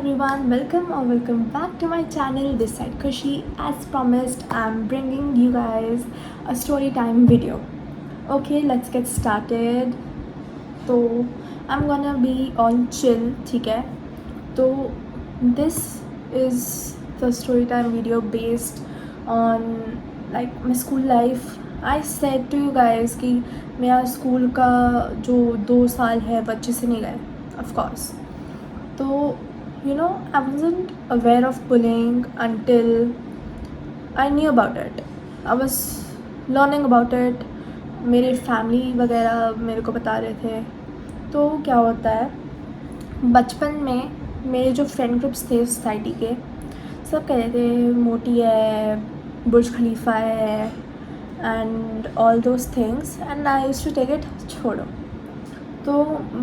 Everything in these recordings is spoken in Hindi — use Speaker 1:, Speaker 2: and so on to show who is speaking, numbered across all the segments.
Speaker 1: everyone, welcome back to my channel. This side Kushi. As promised, I'm bringing you guys a story time video. Okay, let's get started. So I'm gonna be on chill, ठीक है? तो this is the story time video based on like my school life. I said to you guys कि मेरा स्कूल का जो 2 साल है वो अच्छे से नहीं गए, of course. तो I wasn't aware of bullying until I knew about it. I was learning about it. मेरे फैमिली वगैरह मेरे को बता रहे थे. तो क्या होता है, बचपन में मेरे जो फ्रेंड ग्रुप्स थे सोसाइटी के, सब कह रहे थे मोटी है, बुर्ज खलीफा है and all those things, and I used to take it छोड़ो. तो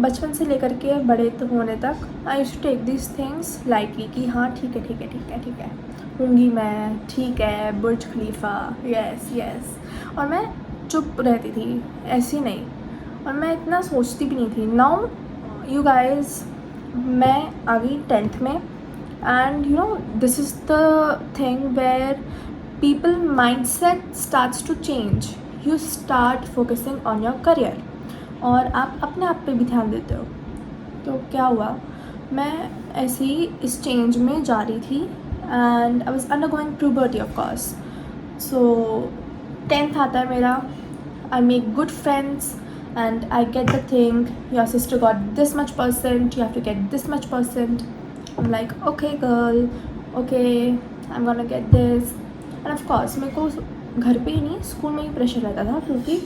Speaker 1: बचपन से लेकर के बड़े तो होने तक I used to take this things lightly कि हाँ ठीक है होंगी मैं, ठीक है, बुर्ज खलीफा, यस. और मैं चुप रहती थी, ऐसी नहीं, और मैं इतना सोचती भी नहीं थी. नाउ यू गाइज, मैं आ गई 10th में and this is the thing where people mindset starts to change. You start focusing on your career और आप अपने आप पे भी ध्यान देते हो. तो क्या हुआ, मैं ऐसे ही इस चेंज में जा रही थी and I was undergoing puberty of course. So 10th आता है मेरा, I make good friends and I get the thing, your sister got this much percent, you have to get this much percent. I am like okay girl, okay, I am gonna get this. End of course मेरे को घर पे ही नहीं, स्कूल में ही प्रेशर रहता था, क्योंकि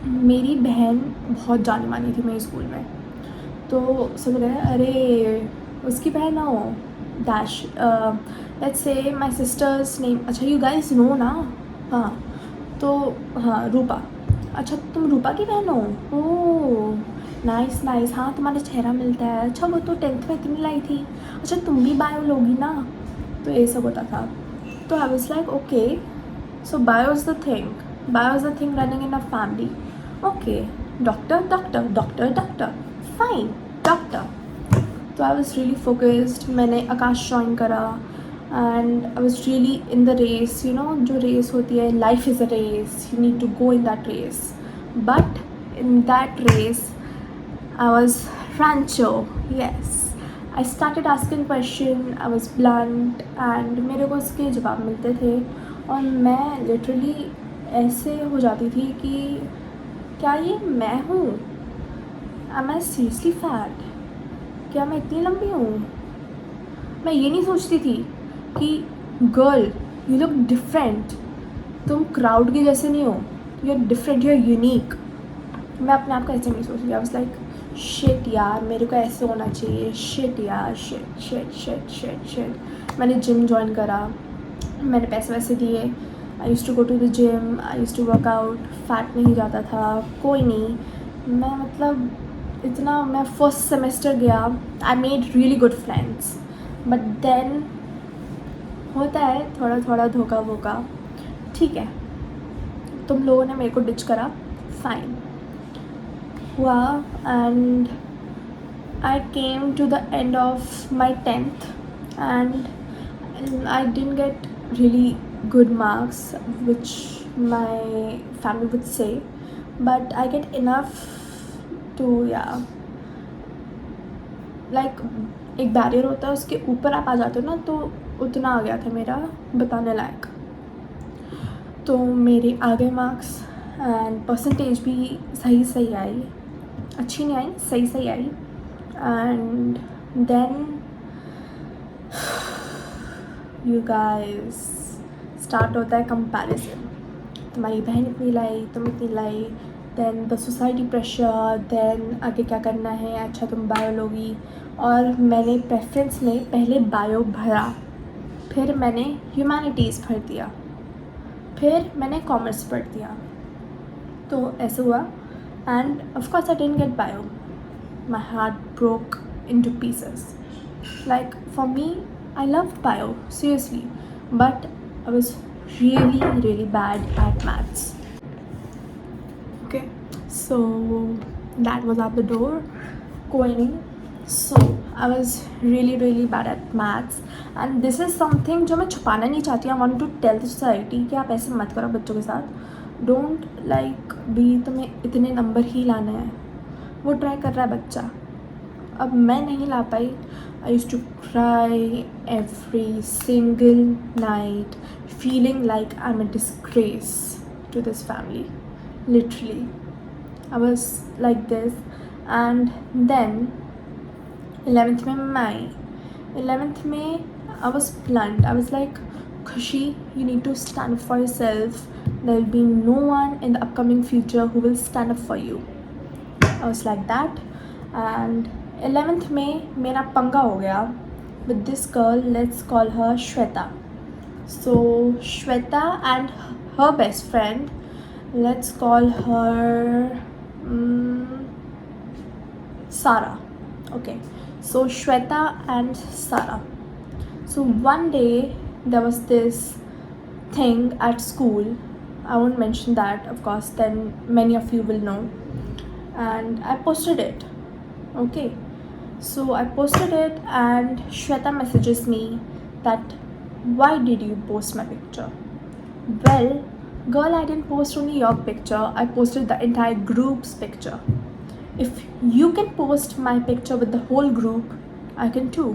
Speaker 1: मेरी बहन बहुत जानी मानी थी मेरे स्कूल में. तो सब रहे, अरे उसकी बहन ना हो, dash, let's say my sister's name, अच्छा यू गाइस नो ना, हाँ, तो हाँ रूपा, अच्छा तुम रूपा की बहन हो, ओह नाइस, हाँ तुम्हारा चेहरा मिलता है, अच्छा वो तो 10th में इतनी लाई थी, अच्छा तुम भी बायो लोगी ना. तो ये सब होता था. तो आई was like okay, so bio is the thing running in a family. Okay, doctor, fine, doctor. तो I was really focused. मैंने आकाश ज्वाइन करा and I was really in the race. जो रेस होती है, life is a race. You need to go in that race. But in that race, I was rancho. Yes. I started asking question. I was blunt and मेरे को उसके जवाब मिलते थे और मैं literally ऐसे हो जाती थी कि क्या ये मैं हूँ? Am I seriously fat? क्या मैं इतनी लंबी हूँ? मैं ये नहीं सोचती थी कि गर्ल यू लुक डिफरेंट, तुम क्राउड के जैसे नहीं हो, you are different, you are unique. मैं अपने आप को ऐसे नहीं सोचती. आई वाज लाइक शिट यार, मेरे को ऐसे होना चाहिए, शिट यार, शिट. मैंने जिम ज्वाइन करा, मैंने पैसे वैसे दिए, I use to go to the gym, I use to work out, fat नहीं जाता था, कोई नहीं. मैं मतलब इतना, मैं फर्स्ट सेमेस्टर गया, I made really good friends, but then होता है थोड़ा धोखा वोखा. ठीक है, तुम लोगों ने मेरे को डिच करा, फाइन हुआ, and I came to the end of my 10th and I didn't get really good marks, which my family would say, but I get enough to like एक बैरियर होता है, उसके ऊपर आप आ जाते हो ना, तो उतना आ गया था मेरा बताने लायक. तो मेरे आ गए मार्क्स एंड परसेंटेज भी सही आई, अच्छी नहीं आई, सही आई. And then you guys, start होता है कंपैरिजन. तुम्हारी बहन इतनी लाई, तुम इतनी लाई, then the society pressure, then आगे क्या करना है, अच्छा तुम बायो लोगी. और मैंने प्रेफरेंस में पहले बायो भरा, फिर मैंने ह्यूमैनिटीज़ भर दिया, फिर मैंने कॉमर्स पढ़ दिया. तो ऐसे हुआ and of course I didn't gate bio. My heart broke into pieces. Like for me, I loved bio, seriously, but I was really bad at maths. Okay, so that was at the door. कोई नहीं. So I was really bad at maths and this is something जो मैं छुपाना नहीं चाहती. I want to tell the society कि आप ऐसे मत करो बच्चों के साथ. डोंट लाइक भी तुम्हें इतने नंबर ही लाने हैं. वो ट्राई कर रहा है बच्चा. अब मैं नहीं ला पाई. I used to cry every single night feeling like I am a disgrace to this family. Literally I was like this. And then 11th में I was blunt. I was like, Khushi, you need to stand up for yourself. There will be no one in the upcoming future who will stand up for you. I was like that. And 11th में मेरा पंगा हो गया with this girl. Let's call her Shweta. So Shweta and her best friend, let's call her Sarah. Okay, so Shweta and Sarah. So one day there was this thing at school. I won't mention that, of course, then many of you will know. And I posted it. Okay, so I posted it and Shweta messages me that why did you post my picture? Well, girl, I didn't post only your picture. I posted the entire group's picture. If you can post my picture with the whole group, I can too.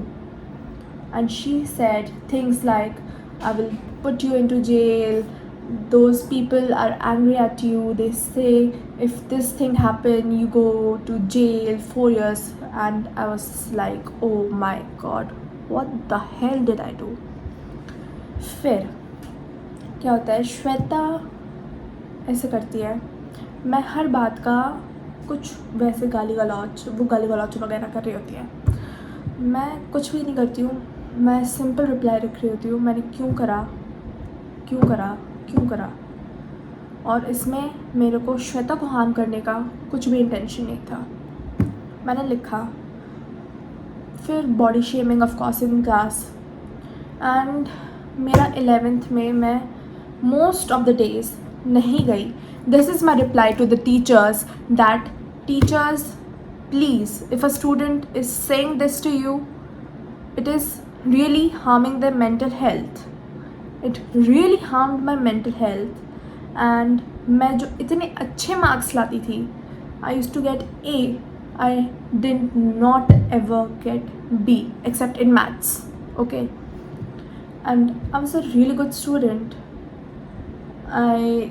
Speaker 1: And she said things like, I will put you into jail. Those people are angry at you. They say if this thing happen, you go to jail 4 years. And I was like, oh my god, what the hell did I do? फिर क्या होता है, श्वेता ऐसे करती है. मैं हर बात का कुछ वैसे गाली गलौच वगैरह कर रही होती है. मैं कुछ भी नहीं करती हूँ. मैं सिंपल रिप्लाई रख रही होती हूँ, मैंने क्यों करा. और इसमें मेरे को श्वेता को हार्म करने का कुछ भी इंटेंशन नहीं था. मैंने लिखा. फिर body shaming of course in class. And मेरा 11th में मैं मोस्ट ऑफ द डेज नहीं गई. This is my reply to the teachers that teachers, please, if a student is saying this to you, it is really harming their mental health. It really harmed my mental health. And मैं जो इतने अच्छे मार्क्स लाती थी, I used to get A. I did not ever get B except in maths. Okay, and I was a really good student. I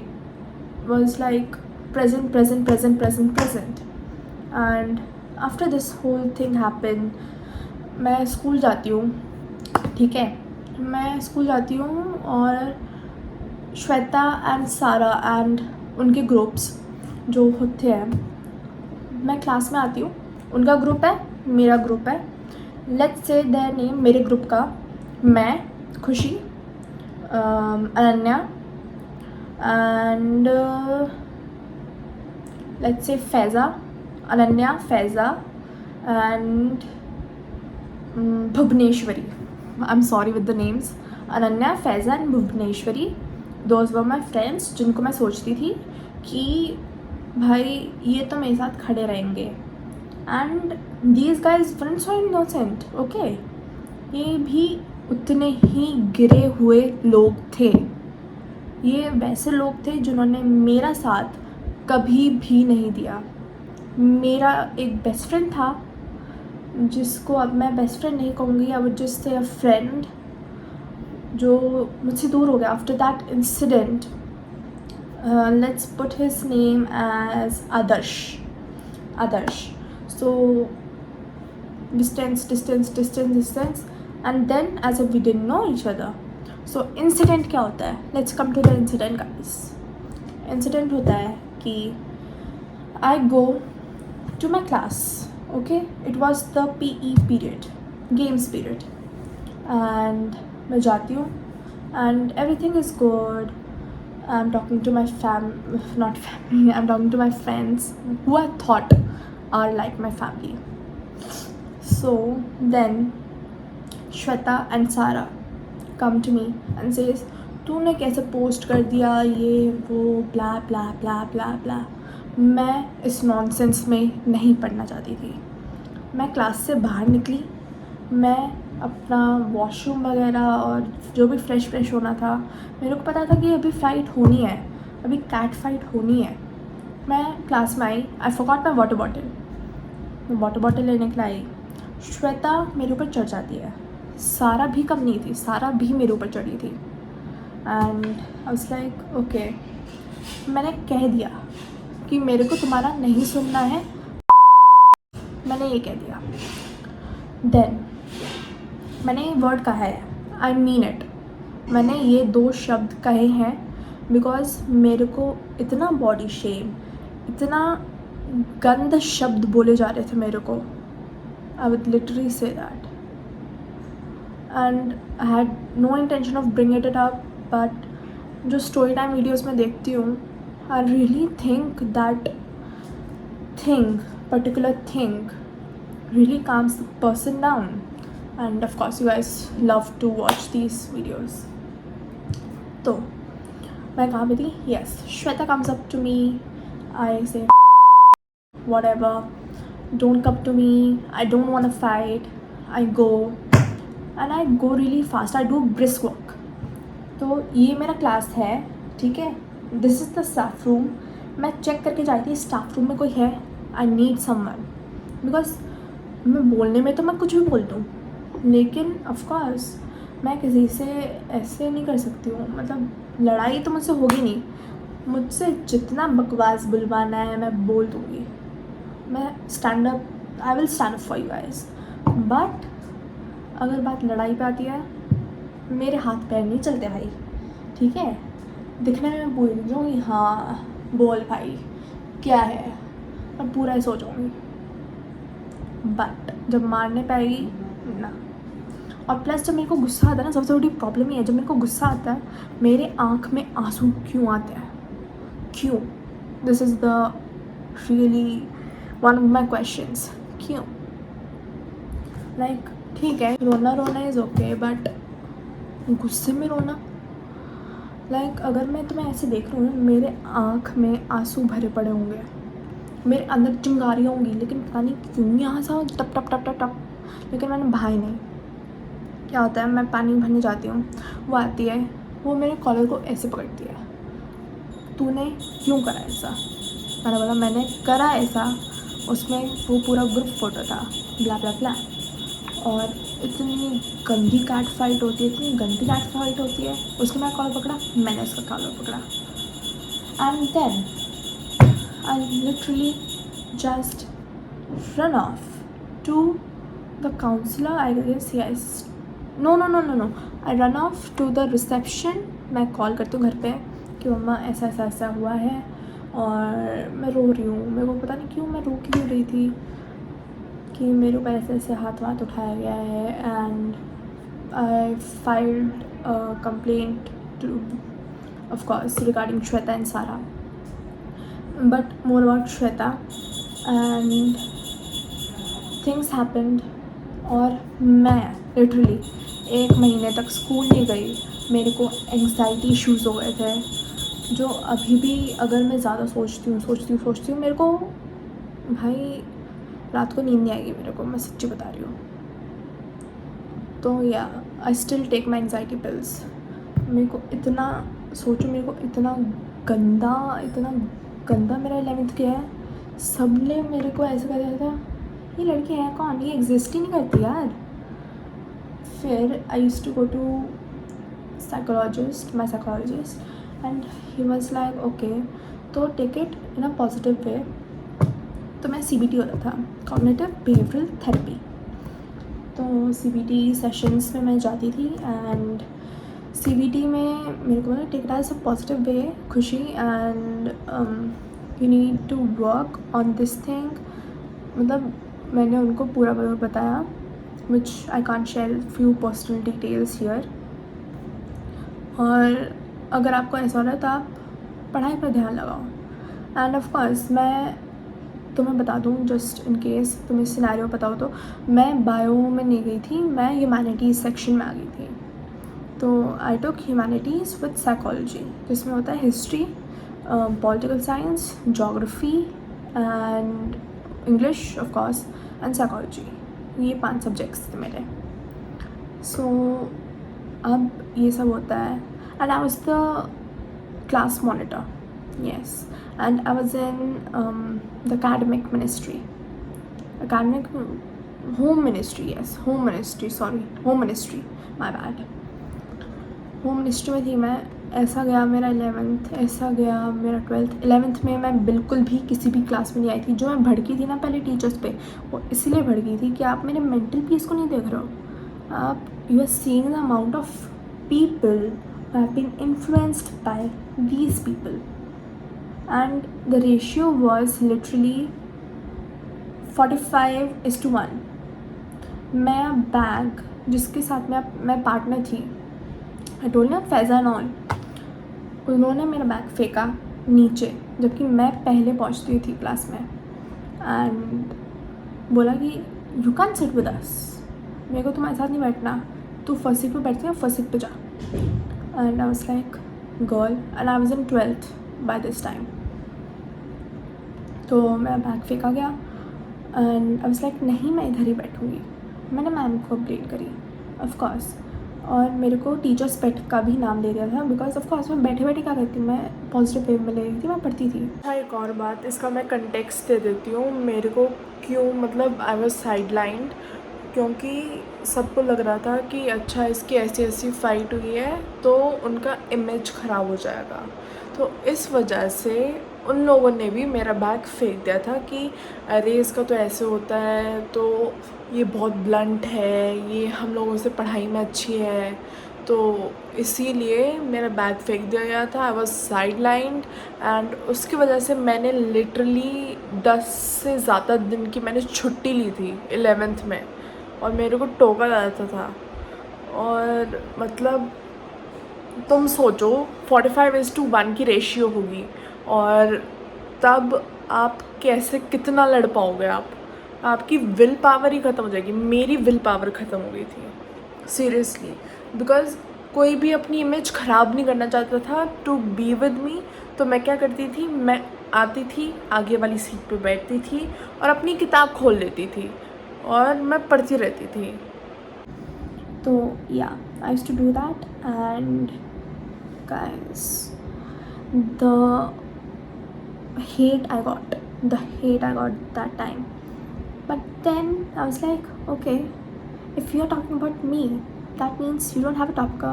Speaker 1: was like present. And after this whole thing happened, मैं स्कूल जाती हूँ. ठीक है, मैं स्कूल जाती हूँ और श्वेता एंड सारा एंड उनके ग्रुप्स जो होते हैं, मैं क्लास में आती हूँ. उनका ग्रुप है, मेरा ग्रुप है. Let's say their name. मेरे ग्रुप का मैं, खुशी, Ananya and let's say Ananya, Faiza and Bhuvneshwari. I'm sorry with the names. Ananya, Faiza and Bhuvneshwari. Those were my friends जिनको मैं सोचती थी कि भाई ये तो मेरे साथ खड़े रहेंगे. And these guys weren't so innocent. Okay, ये भी उतने ही गिरे हुए लोग थे. ये वैसे लोग थे जिन्होंने मेरा साथ कभी भी नहीं दिया. मेरा एक बेस्ट फ्रेंड था जिसको अब मैं बेस्ट फ्रेंड नहीं कहूँगी, I would just say a friend, जो मुझसे दूर हो गया after that incident. Let's put his name as Adarsh. So distance and then as if we didn't know each other. So incident क्या होता है? Let's come to the incident guys. Incident होता है कि I go to my class. Okay, it was the PE period, games period. And मैं जाती हूँ and everything is good. I am talking to my not family, I am talking to my friends who I thought are like my family. So then Shweta and Sara come to me and says तूने कैसे पोस्ट कर दिया ये वो ब्ला ब्ला ब्ला ब्ला ब्ला. मैं इस नॉनसेंस में नहीं पढ़ना चाहती थी. मैं क्लास से बाहर निकली मैं अपना वॉशरूम वगैरह और जो भी फ्रेश होना था, मेरे को पता था कि अभी फ़ाइट होनी है, अभी कैट फाइट होनी है। मैं क्लास में I forgot my water bottle. मैं वाटर बॉटल लेने के लिए आई, श्वेता मेरे ऊपर चढ़ जाती है। सारा भी कम नहीं थी, सारा भी मेरे ऊपर चढ़ी थी। And I was like okay, मैंने कह दिया कि मेरे को तुम्हारा नहीं सुनना है, मैंने ये कह दिया। देन मैंने वर्ड कहा है, आई मीन इट। मैंने ये 2 शब्द कहे हैं बिकॉज मेरे को इतना बॉडी शेम, इतना गंद शब्द बोले जा रहे थे मेरे को। I would literally say that and I had no intention of bring it up, but जो स्टोरी टाइम वीडियोज़ में देखती हूँ, I really think that particular thing really calms the person down. And of course you guys love to watch these videos. तो मैं कहाँ पे थी? Yes, Shweta comes up to me. I say whatever, don't come to me, I don't want to fight. I go and I go really fast. I do brisk walk. तो ये मेरा क्लास है, ठीक है, this is the staff room. मैं चेक करके जाती थी स्टाफ रूम में कोई है, आई नीड समवन, बिकॉज मैं बोलने में तो मैं कुछ भी बोल दूँ, लेकिन ऑफकोर्स मैं किसी से ऐसे नहीं कर सकती हूँ। मतलब लड़ाई तो मुझसे होगी नहीं, मुझसे जितना बकवास बुलवाना है मैं बोल दूँगी। मैं stand up, I will stand up for you guys. But अगर बात लड़ाई पे आती है, मेरे हाथ पैर नहीं चलते भाई, ठीक है। दिखने में मैं बोल जाऊँगी हाँ बोल भाई क्या है, मैं पूरा ही सोचूँगी, बट जब मारने पे आएगी ना। और प्लस जब मेरे को गुस्सा आता है ना, सबसे बड़ी प्रॉब्लम ये है, जब मेरे को गुस्सा आता है मेरे आँख में आंसू क्यों आते हैं, क्यों? This is the really one of my questions, क्यों? लाइक ठीक है, रोना इज़ ओके, बट गुस्से में रोना, लाइक अगर मैं तुम्हें ऐसे देख रही हूँ, मेरे आँख में आंसू भरे पड़े होंगे, मेरे अंदर चिंगारियाँ होंगी, लेकिन पता नहीं क्यों यहाँ से टप टप टप टप टप, लेकिन मैंने बहाई नहीं। क्या होता है, मैं पानी भरने जाती हूँ, वो आती है, वो मेरे कॉलर को ऐसे पकड़ती है, तूने क्यों करा ऐसा? मैंने बोला मैंने करा ऐसा, उसमें वो पूरा ग्रुप फ़ोटो था, ब्ला ब्ला ब्ला। और इतनी गंदी कैट फाइट होती है, इतनी गंदी कैट फाइट होती है, उसने मेरा कॉलर पकड़ा, मैंने उसका कॉलर पकड़ा, and then I literally just run off to the counsellor, I guess yes, no, I run off to the reception. मैं कॉल करती हूँ घर पे कि मम्मा ऐसा हुआ है और मैं रो रही हूँ। मेरे को पता नहीं क्यों मैं रो क्यों रही थी, कि मेरे ऊपर ऐसे हाथ उठाया गया है, and I filed complaint to of course regarding Shweta and Sara, but more about Shweta, and things happened. और मैं लिटरली 1 महीने तक स्कूल नहीं गई, मेरे को एंग्जाइटी इश्यूज़ हो गए थे, जो अभी भी अगर मैं ज़्यादा सोचती हूँ मेरे को भाई रात को नींद नहीं आएगी मेरे को, मैं सच्ची बता रही हूँ। तो yeah I still take my anxiety pills. मेरे को इतना सोचो, मेरे को इतना गंदा मेरा 11th गया है, सब ने मेरे को ऐसे कर दिया था, ये लड़की है कौन, ये एग्जिस्ट ही नहीं करती यार। फिर I used to go to my psychologist, and he was like okay, तो take it in a positive way. तो मैं CBT हो रहा था, कॉग्निटिव बिहेवियरल थेरेपी। तो CBT सेशंस में मैं जाती थी, एंड CBT में मेरे को मतलब take it as a positive way, Khushi, and you need to work on this thing. मतलब मैंने उनको पूरा बताया, which I can't share few personal details here. और अगर आपको ऐसा हो रहा है तो आप पढ़ाई पर ध्यान लगाओ। एंड ऑफ कोर्स मैं तुम्हें बता दूँ, जस्ट इन केस तुम्हें सिनेरियो पता हो, तो मैं बायो में नहीं गई थी, मैं ह्यूमैनिटीज़ सेक्शन में आ गई थी। तो आई टुक ह्यूमैनिटीज़ विद साइकोलॉजी, जिसमें होता है history, political science, geography and English of course, and psychology. ये 5 सब्जेक्ट्स थे मेरे। सो अब ये सब होता है and I was the class monitor, yes, and I was in the academic ministry, academic home ministry, yes, home ministry, sorry, home ministry, my bad, home ministry में थी मैं। ऐसा गया मेरा 11th, ऐसा गया मेरा 12th। 11th में मैं बिल्कुल भी किसी भी क्लास में नहीं आई थी। जो मैं भड़की थी ना पहले टीचर्स पे, वो इसलिए भड़की थी कि आप मेरे मेंटल पीस को नहीं देख रहे हो। आप you are seeing the amount of people who have been influenced by these people, and the ratio was literally 45:1। मैं बैग जिसके साथ मैं पार्टनर थी, आई टोल्ड ना फैज़ान ऑन, उन्होंने मेरा बैग फेंका नीचे जबकि मैं पहले पहुंचती थी क्लास में, एंड बोला कि you can sit with us, मेरे को तुम्हारे साथ नहीं बैठना, तू फर्स्ट सीट पे बैठती है, फर्स्ट सीट पे जा। And I was like girl, and I was in 12th by this time. तो मेरा बैग फेंका गया एंड आई वाज लाइक नहीं, मैं इधर ही बैठूँगी। मैंने मैम को अपडेट करी ऑफ कोर्स, और मेरे को टीचर्स पेट का भी नाम दे दिया था बिकॉज ऑफ कोर्स मैं बैठे बैठे क्या करती, मैं पॉजिटिव वे में ले रही थी, मैं पढ़ती थी। हाँ, एक और बात, इसका मैं कंटेक्स्ट दे देती हूँ। मेरे को क्यों, मतलब आई वाज साइडलाइंड, क्योंकि सबको लग रहा था कि अच्छा इसकी ऐसी ऐसी फ़ाइट हुई है तो उनका इमेज ख़राब हो जाएगा, तो इस वजह से उन लोगों ने भी मेरा बैग फेंक दिया था कि अरे इसका तो ऐसे होता है, तो ये बहुत ब्लंट है, ये हम लोगों से पढ़ाई में अच्छी है, तो इसीलिए मेरा बैग फेंक दिया गया था। I was side lined, and उसकी वजह से मैंने लिटरली 10 से ज़्यादा दिन की मैंने छुट्टी ली थी 11th में, और मेरे को टोका जाता था। और मतलब तुम सोचो 45:1 की रेशियो होगी, और तब आप कैसे कितना लड़ पाओगे, आपकी विल पावर ही ख़त्म हो जाएगी। मेरी विल पावर ख़त्म हो गई थी सीरियसली, बिकॉज कोई भी अपनी इमेज ख़राब नहीं करना चाहता था टू बी विद मी। तो मैं क्या करती थी, मैं आती थी, आगे वाली सीट पे बैठती थी और अपनी किताब खोल लेती थी और मैं पढ़ती रहती थी। तो yeah I used to do that, and guys the hate I got that time. But then I was like, okay, if you're talking about me, that means you don't have a topic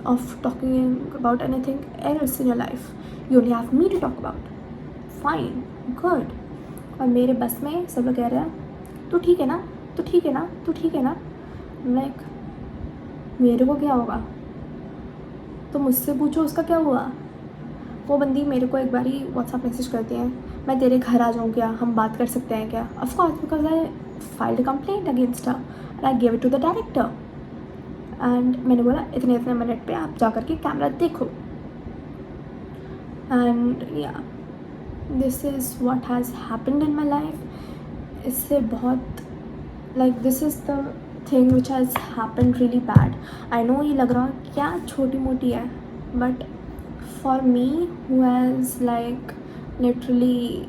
Speaker 1: of talking about anything else in your life. You only have me to talk about. Fine, good. और मेरे बस में सब लोग कह रहे हैं तू ठीक है ना, तू ठीक है ना, तू ठीक है ना। लाइक मेरे को क्या होगा, तो मुझसे पूछो उसका क्या हुआ। वो बंदी मेरे को एक बारी व्हाट्सएप मैसेज करती है, मैं तेरे घर आ जाऊँ क्या, हम बात कर सकते हैं क्या। Of course, because I filed complaint against her and I give it to the director, and मैंने बोला इतने इतने मिनट पे आप जा कर के कैमरा देखो। एंड या this is what has happened in my life. इससे बहुत like this is the thing which has happened really bad. I know ये लग रहा है क्या छोटी मोटी है, but for me, who has like literally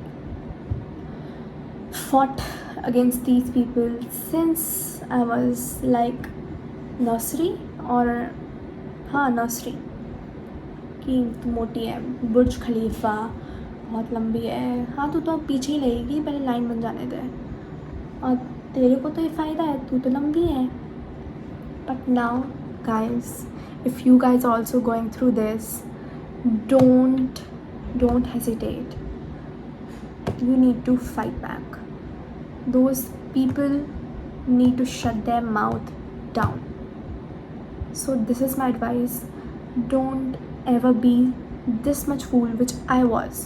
Speaker 1: fought against these people since I was like nursery, or हाँ nursery, कि तू मोटी है, बुर्ज खलीफा बहुत लंबी है, हाँ तू तो अब पीछे ही लगेगी, पहले लाइन बन जाने दे, और तेरे को तो ये फ़ायदा है, तू तो लंबी है। But now guys, if you guys are also going through this, don't hesitate. You need to fight back. Those people need to shut their mouth down. So this is my advice. Don't ever be this much fool which I was,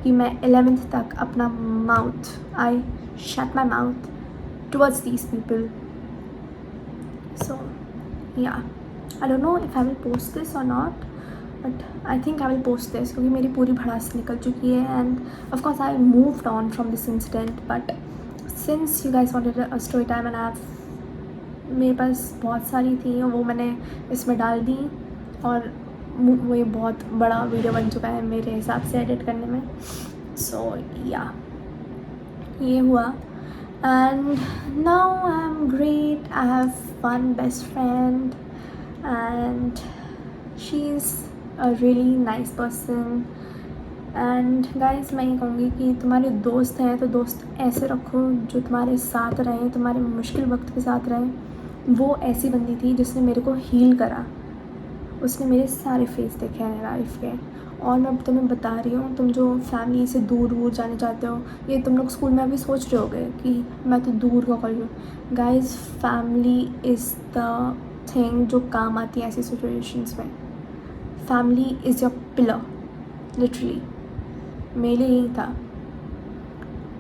Speaker 1: कि मैं 11th तक अपना mouth, I shut my mouth towards these people. So yeah, I don't know if I will post this or not, but I think I will post this क्योंकि मेरी पूरी भड़ास निकल चुकी है, and of course I moved on from this incident, but since you guys wanted a story time and मेरे पास बहुत सारी थी, वो मैंने इसमें डाल दी, और वो ये बहुत बड़ा वीडियो बन चुका है मेरे हिसाब से एडिट करने में। सो या ये हुआ, And now I'm great. I have one best friend, and she's a really nice person. And guys मैं ये कहूँगी कि तुम्हारे दोस्त हैं तो दोस्त ऐसे रखो जो तुम्हारे साथ रहें, तुम्हारे मुश्किल वक्त पे साथ रहें। वो ऐसी बंदी थी जिसने मेरे को हील करा, उसने मेरे सारे फेस देखे हैं लाइफ के। और मैं तुम्हें बता रही हूँ, तुम जो फैमिली से दूर दूर जाने चाहते हो, ये तुम लोग स्कूल में अभी सोच रहे होगे कि मैं तो दूर का कॉल हूँ। Guys family is the thing जो काम आती है ऐसी सिचुएशंस में। Family is your pillar, literally. मेरे लिए यही था।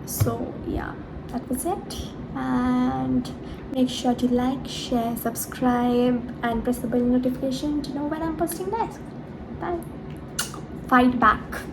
Speaker 1: सो या that was it, and make sure to like, share, subscribe, and press the bell notification to know when I'm posting next. Bye. Fight back.